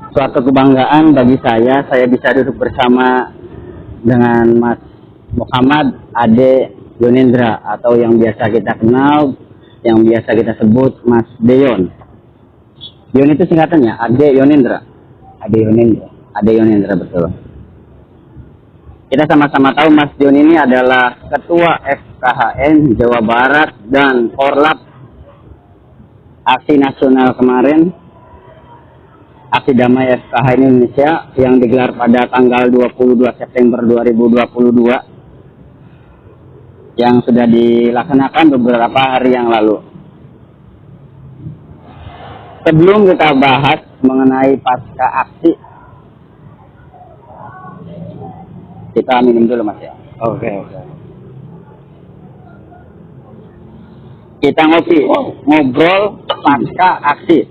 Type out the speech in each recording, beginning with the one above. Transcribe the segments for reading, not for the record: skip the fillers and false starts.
Suatu kebanggaan bagi saya bisa duduk bersama dengan Mas Muhammad Ade Yonendra, atau yang biasa kita kenal, yang biasa kita sebut Mas Deyon. Yon itu singkatannya Ade Yonendra. Ade Yonendra, betul. Kita sama-sama tahu Mas Deyon ini adalah Ketua FKHN Jawa Barat dan Korlap Aksi Nasional kemarin, Aksi Damai FKHN Indonesia yang digelar pada tanggal 22 September 2022 yang sudah dilaksanakan beberapa hari yang lalu. Sebelum kita bahas mengenai pasca aksi, kita minum dulu Mas ya. Oke. Kita ngobrol pasca aksi.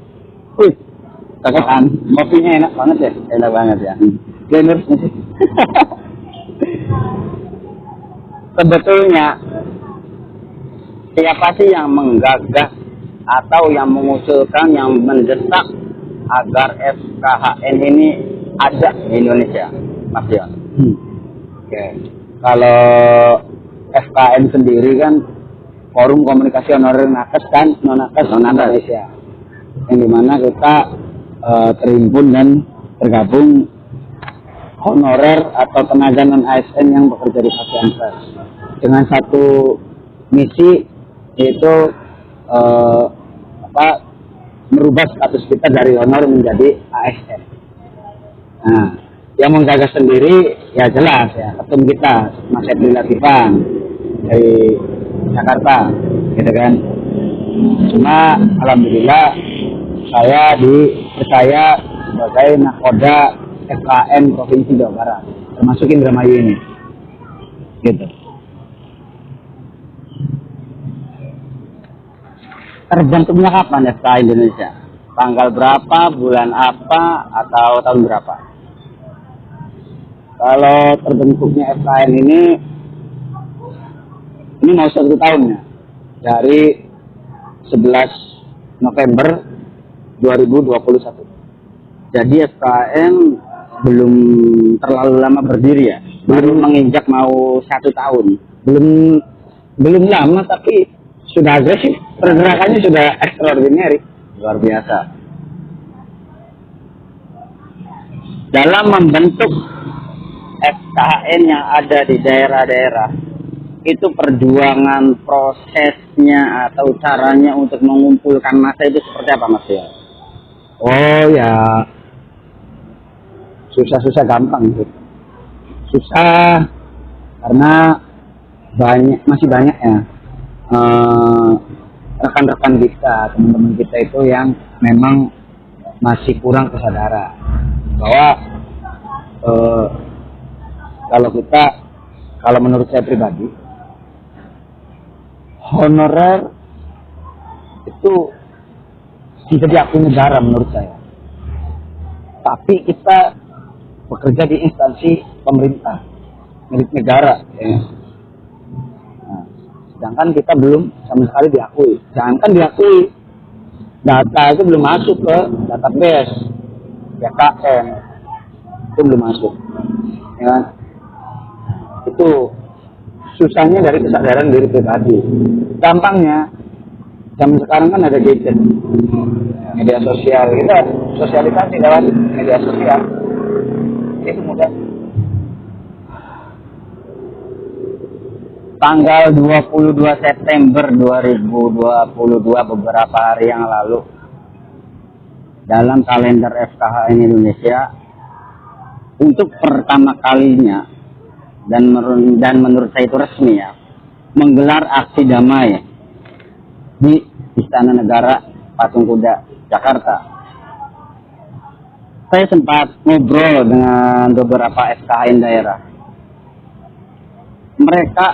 Tekan, kopinya enak banget ya? Enak banget ya. Genus sih. Sebetulnya siapa sih yang menggagas atau yang mengusulkan, yang mendesak agar FKHN ini ada di Indonesia, Mas Yon? Oke. Kalau FKHN sendiri kan Forum Komunikasi Honorer Nakes kan, non-nakes Indonesia, yang dimana kita terhimpun dan tergabung honorer atau tenaga non ASN yang bekerja di Pasienkes dengan satu misi, yaitu merubah status kita dari honor menjadi ASN. Nah, yang menggagas sendiri ya jelas ya ketum kita Mas Edwin Latifan dari Jakarta, gitu kan. Cuma alhamdulillah saya dipercaya sebagai nakoda FKHN Provinsi Jawa Barat, termasuk Indramayu ini, gitu. Terbentuknya kapan FKHN Indonesia? Tanggal berapa, bulan apa, atau tahun berapa? Kalau terbentuknya FKHN ini mau 1 tahunnya, dari 11 November 2021. Jadi FKHN belum terlalu lama berdiri ya, baru menginjak mau 1 tahun. Belum lama tapi sudah agresif, pergerakannya sudah extraordinary, luar biasa. Dalam membentuk FKHN yang ada di daerah-daerah, itu perjuangan prosesnya atau caranya untuk mengumpulkan massa itu seperti apa, Mas ya? Oh ya, susah gampang gitu. Susah karena masih banyak ya rekan-rekan kita, teman-teman kita itu yang memang masih kurang kesadaran bahwa kalau menurut saya pribadi, honorer itu tidak diakui negara menurut saya, tapi kita bekerja di instansi pemerintah milik negara ya. Nah, sedangkan kita belum sama sekali diakui. Jangankan diakui, data itu belum masuk ke database BKN, itu belum masuk ya. Itu susahnya dari kesadaran diri pribadi. Gampangnya zaman sekarang kan ada gadget, media sosial, kita sosialisasi lewat media sosial, itu mudah. Tanggal 22 September 2022, beberapa hari yang lalu, dalam kalender FKHN Indonesia, untuk pertama kalinya dan menurut saya itu resmi ya, menggelar aksi damai di Istana Negara Patung Kuda, Jakarta. Saya sempat ngobrol dengan beberapa FKHN daerah. Mereka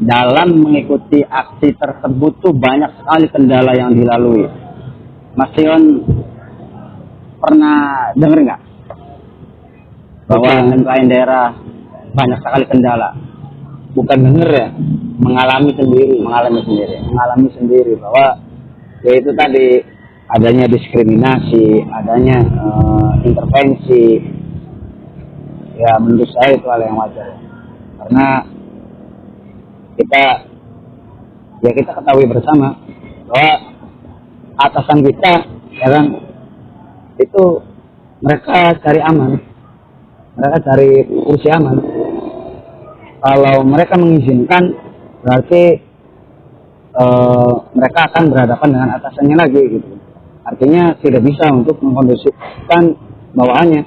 dalam mengikuti aksi tersebut tuh banyak sekali kendala yang dilalui. Mas Yon pernah dengar nggak bahwa FKHN daerah banyak sekali kendala? Bukan denger ya, mengalami sendiri bahwa yaitu tadi adanya diskriminasi, adanya intervensi, ya menurut saya itu hal yang wajar. Karena kita ketahui bersama bahwa atasan kita, ya kan, itu mereka cari aman, mereka cari kursi aman. Kalau mereka mengizinkan, berarti mereka akan berhadapan dengan atasannya lagi, gitu. Artinya tidak bisa untuk mengkondusifkan bawahannya.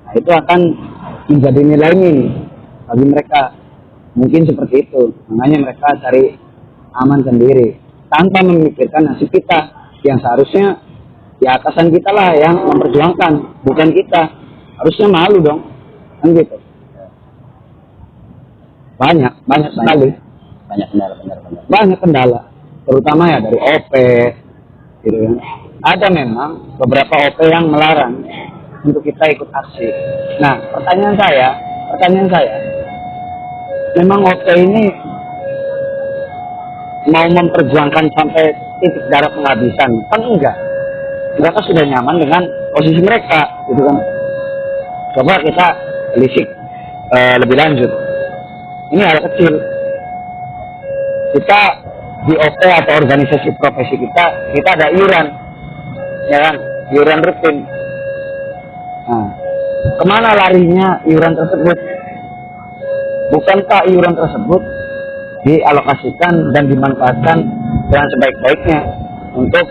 Nah, itu akan menjadi nilai nih bagi mereka. Mungkin seperti itu. Makanya mereka cari aman sendiri tanpa memikirkan nasib kita, yang seharusnya ya atasan kita lah yang memperjuangkan, bukan kita. Harusnya malu dong, kan gitu. Banyak sekali. Banyak kendala, terutama ya dari OP, gitu ya. Ada memang beberapa OP yang melarang untuk kita ikut aksi. Nah, pertanyaan saya, memang OP ini mau memperjuangkan sampai titik darah penghabisan? Kan enggak. Mereka sudah nyaman dengan posisi mereka, gitu kan. Coba kita telisik lebih lanjut. Ini hal kecil. Kita di OP atau organisasi profesi kita ada iuran, ya kan, iuran rutin. Nah, kemana larinya iuran tersebut? Bukankah iuran tersebut dialokasikan dan dimanfaatkan dengan sebaik-baiknya untuk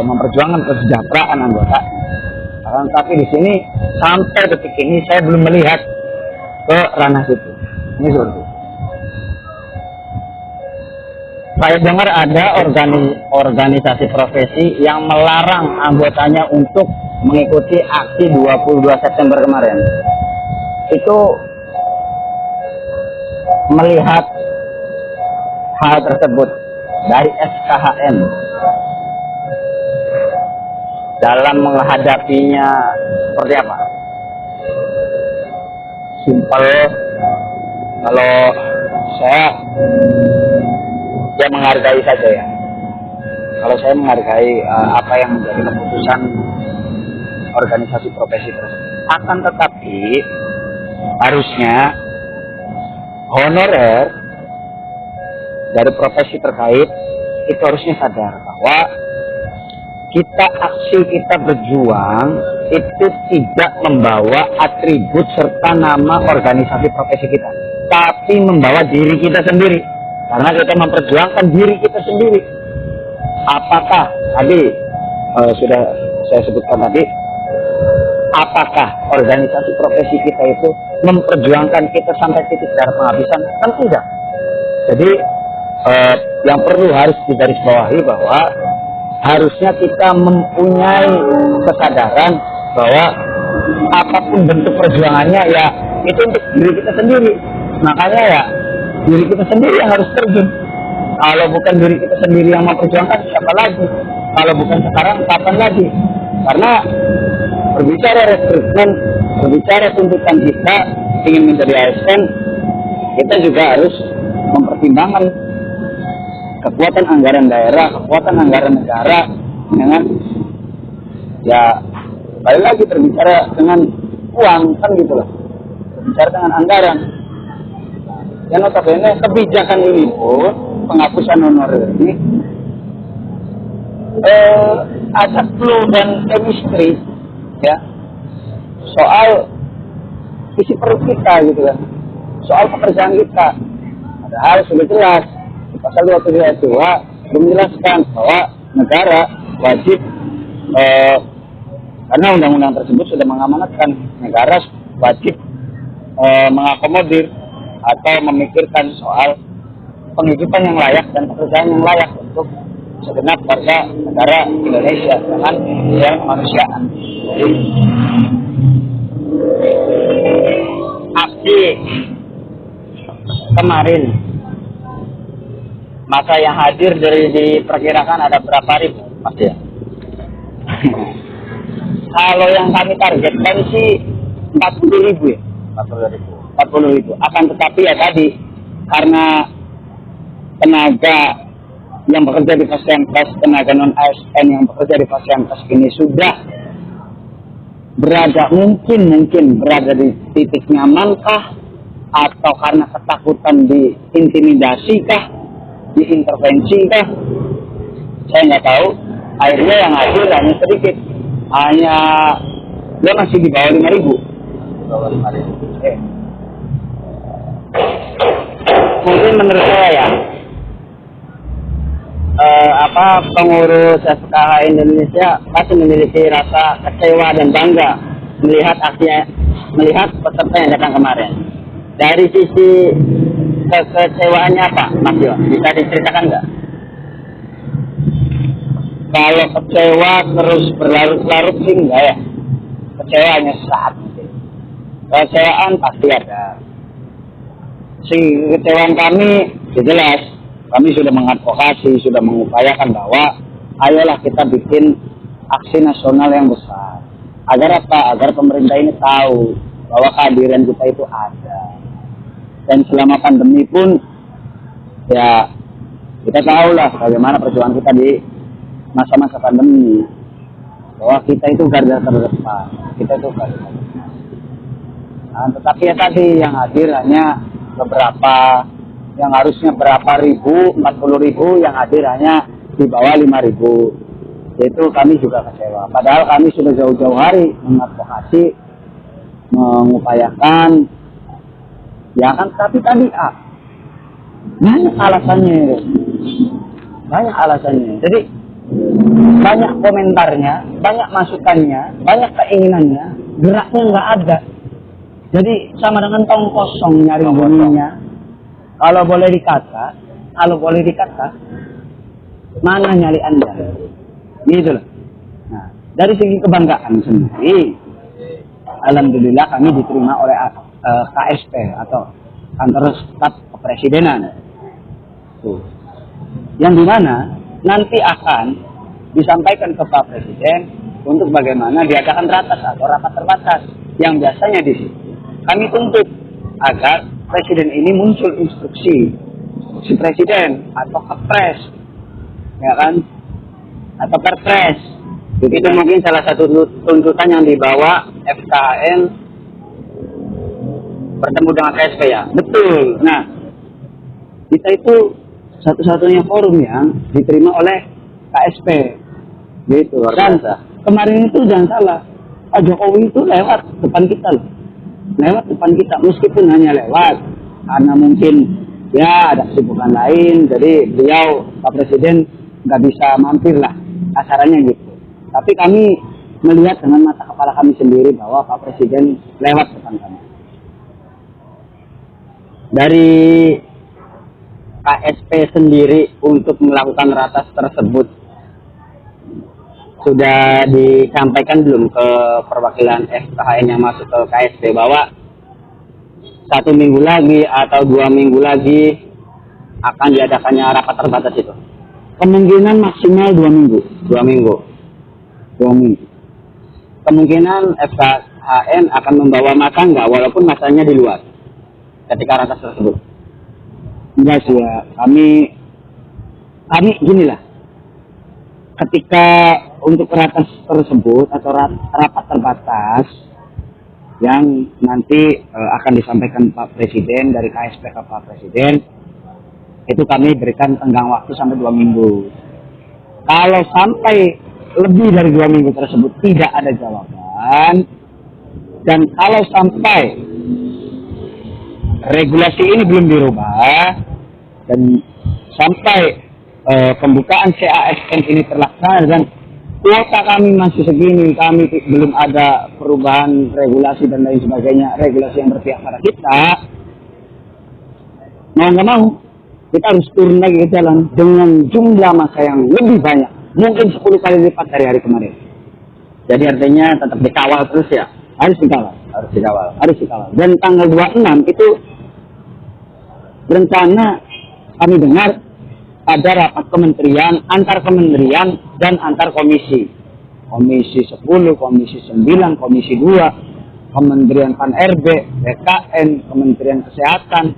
memperjuangkan kesejahteraan anggota? Tapi di sini sampai detik ini saya belum melihat ke ranah situ. Ini seperti itu. Saya dengar ada organisasi profesi yang melarang anggotanya untuk mengikuti aksi 22 September kemarin. Itu melihat hal tersebut dari SKHM dalam menghadapinya seperti apa? Simpel, kalau saya menghargai saja ya. Kalau saya menghargai apa yang menjadi keputusan organisasi profesi tersebut. Akan tetapi harusnya honorer dari profesi terkait itu harusnya sadar bahwa kita berjuang itu tidak membawa atribut serta nama organisasi profesi kita, tapi membawa diri kita sendiri. Karena kita memperjuangkan diri kita sendiri. Apakah tadi sudah saya sebutkan tadi, apakah organisasi profesi kita itu memperjuangkan kita sampai titik darah penghabisan? Kan tidak. Jadi yang perlu harus digarisbawahi bahwa harusnya kita mempunyai kesadaran bahwa apapun bentuk perjuangannya ya itu untuk diri kita sendiri. Makanya ya diri kita sendiri yang harus terjun. Kalau bukan diri kita sendiri yang memperjuangkan, siapa lagi? Kalau bukan sekarang, kapan lagi? Karena berbicara rekrutmen, berbicara tuntutan kita ingin menjadi ASN, kita juga harus mempertimbangkan kekuatan anggaran daerah, kekuatan anggaran negara, dengan ya balik lagi berbicara dengan uang, kan gitu lah. Berbicara dengan anggaran. Yang notabene kebijakan ini pun, penghapusan honorer ini ada clue dan chemistry ya soal isi perut kita, gitu kan, soal pekerjaan kita. Padahal sudah jelas di pasal 272 menjelaskan bahwa negara wajib karena undang-undang tersebut sudah mengamanatkan, negara wajib mengakomodir atau memikirkan soal penghidupan yang layak dan pekerjaan yang layak untuk segenap warga negara Indonesia dengan nilai kemanusiaan. Aksi kemarin, masa yang hadir diperkirakan ada berapa ribu, Mas ya? Kalau yang kami targetkan sih 40.000 ya. 40.000. Akan tetapi ya tadi, karena tenaga yang bekerja di Puskesmas, tenaga non ASN yang bekerja di Puskesmas ini sudah berada, mungkin berada di titik nyamankah, atau karena ketakutan diintimidasi kah, diintervensi kah, saya nggak tahu. Akhirnya yang hadir hanya sedikit, hanya dia masih di bawah 5.000. Mungkin menurut saya ya, pengurus FKH Indonesia pasti memiliki rasa kecewa dan bangga melihat peserta yang datang kemarin. Dari sisi kekecewaannya apa, Mas Yo? Bisa diceritakan nggak? Kalau kecewa terus berlarut-larut sih enggak ya. Kecewa hanya sesaat. Kecewaan pasti ada. Kecewaan kami jelas, kami sudah mengadvokasi, sudah mengupayakan bahwa ayolah kita bikin aksi nasional yang besar. Agar apa? Agar pemerintah ini tahu bahwa kehadiran kita itu ada. Dan selama pandemi pun, ya kita tahulah bagaimana perjuangan kita di masa-masa pandemi. Bahwa kita itu garda terdepan. Kita itu garda terdepan. Nah, tetapi ya tadi yang hadir hanya beberapa, yang harusnya berapa ribu, 40.000, yang hadir hanya di bawah 5.000. Itu kami juga kecewa. Padahal kami sudah jauh-jauh hari mengadvokasi, mengupayakan, ya kan, tapi tadi banyak alasannya. Jadi banyak komentarnya, banyak masukannya, banyak keinginannya, geraknya nggak ada. Jadi sama dengan tong kosong nyari bunyinya. Kalau boleh dikata, mana nyali Anda? Gitu loh. Nah, dari segi kebanggaan sendiri, alhamdulillah kami diterima oleh KSP atau Kantor Staf Kepresidenan. Yang dimana nanti akan disampaikan ke Pak Presiden untuk bagaimana diadakan ratas atau rapat terbatas yang biasanya di situ. Kami tuntut agar Presiden ini muncul instruksi Presiden atau Kepres, ya kan, atau Perpres. Itu mungkin salah satu tuntutan yang dibawa FKN bertemu dengan KSP ya. Betul. Nah, kita itu satu-satunya forum yang diterima oleh KSP. Gitu. Dan kemarin itu jangan salah, Pak Jokowi itu lewat depan kita loh. Lewat depan kita, meskipun hanya lewat karena mungkin ya ada kesibukan lain, jadi beliau Pak Presiden nggak bisa mampir lah, acaranya gitu. Tapi kami melihat dengan mata kepala kami sendiri bahwa Pak Presiden lewat depan kami. Dari KSP sendiri untuk melakukan ratas tersebut sudah disampaikan belum ke perwakilan FKHN yang masuk ke KSP bahwa 1 minggu lagi atau 2 minggu lagi akan diadakannya rapat terbatas itu? Kemungkinan maksimal 2 minggu. 2 minggu. Kemungkinan FKHN akan membawa masa enggak, walaupun masanya di luar ketika ratas tersebut? Enggak sih ya, kami ginilah. Ketika untuk ratas tersebut atau rapat terbatas yang nanti akan disampaikan Pak Presiden dari KSP ke Pak Presiden, itu kami berikan tenggang waktu sampai 2 minggu. Kalau sampai lebih dari 2 minggu tersebut tidak ada jawaban, dan kalau sampai regulasi ini belum dirubah dan sampai pembukaan CASN ini terlaksana dan kuota kami masih segini, kami belum ada perubahan regulasi dan lain sebagainya, regulasi yang berpihak pada kita, mau nggak mau kita harus turun lagi ke jalan dengan jumlah massa yang lebih banyak, mungkin 10 kali lipat dari hari kemarin. Jadi artinya tetap dikawal terus ya, harus dikawal. Dan tanggal 26 itu berencana kami dengar ada rapat kementerian, antar kementerian dan antar komisi. Komisi 10, komisi 9, komisi 2, Kementerian Pan-RB, BKN, Kementerian Kesehatan,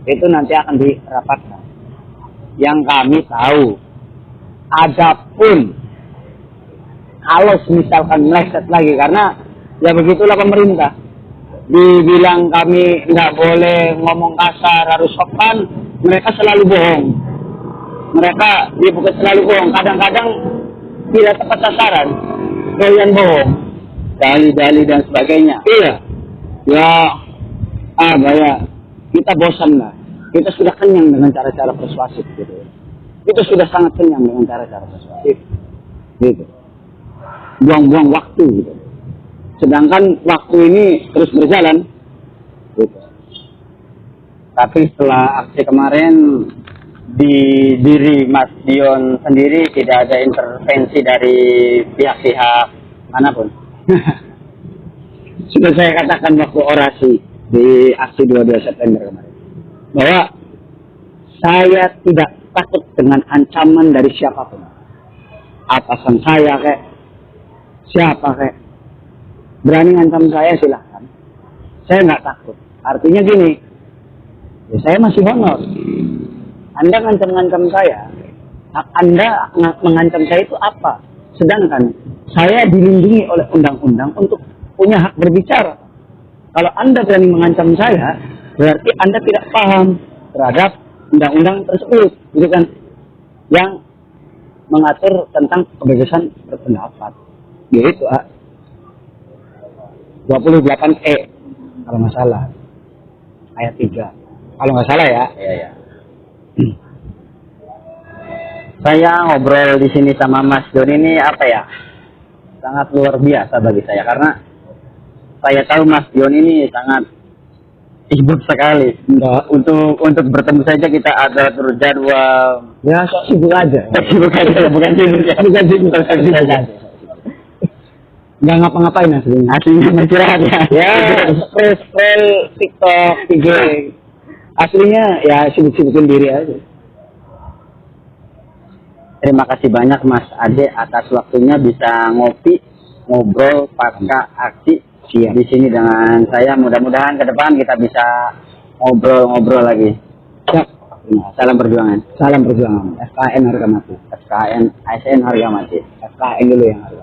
itu nanti akan dirapatkan. Yang kami tahu, Adapun kalau misalkan meleset lagi, karena ya begitulah pemerintah, dibilang kami nggak boleh ngomong kasar, harus sopan, mereka selalu bohong. Mereka ya bukan selalu bohong, kadang-kadang tidak tepat sasaran, doyan bohong, Dalih-dalih dan sebagainya. iya. Ya ya kita bosan lah, kita sudah kenyang dengan cara-cara persuasif gitu. Kita sudah sangat kenyang dengan cara-cara persuasif gitu, buang-buang waktu gitu. Sedangkan waktu ini terus berjalan gitu. Tapi setelah aksi kemarin, di diri Mas Dion sendiri tidak ada intervensi dari pihak-pihak manapun. Sudah saya katakan waktu orasi di aksi 22 September kemarin, bahwa saya tidak takut dengan ancaman dari siapapun. Atasan saya kayak siapa kayak berani ngancam saya, silahkan. Saya nggak takut. Artinya gini, ya saya masih honor. Anda ngancam-ngancam saya, hak Anda mengancam saya itu apa? Sedangkan saya dilindungi oleh undang-undang untuk punya hak berbicara. Kalau Anda berani mengancam saya, berarti Anda tidak paham terhadap undang-undang tersebut, gitu kan? Yang mengatur tentang kebebasan berpendapat. Gitu, 28E kalau nggak salah, ayat 3. Kalau nggak salah ya. Iya. Saya ngobrol di sini sama Mas Dion ini apa ya? Sangat luar biasa bagi saya, karena saya tahu Mas Dion ini sangat sibuk sekali. Enggak. Untuk bertemu saja kita ada jadwal. Ya, sok sibuk aja. Sibuk aja, bukan sibuk ya. Bukan sibuk aja. Nggak ngapa-ngapain aslinya. Aslinya istirahat ya. Ya, scroll TikTok, IG. Aslinya ya sibuk-sibukin diri aja. Terima kasih banyak Mas Ade atas waktunya bisa ngobrol pasca aksi di sini dengan saya. Mudah-mudahan ke depan kita bisa ngobrol-ngobrol lagi. Siap. Salam perjuangan. Salam perjuangan. FKN harga mati. FKN, ASN harga mati. FKN dulu yang harga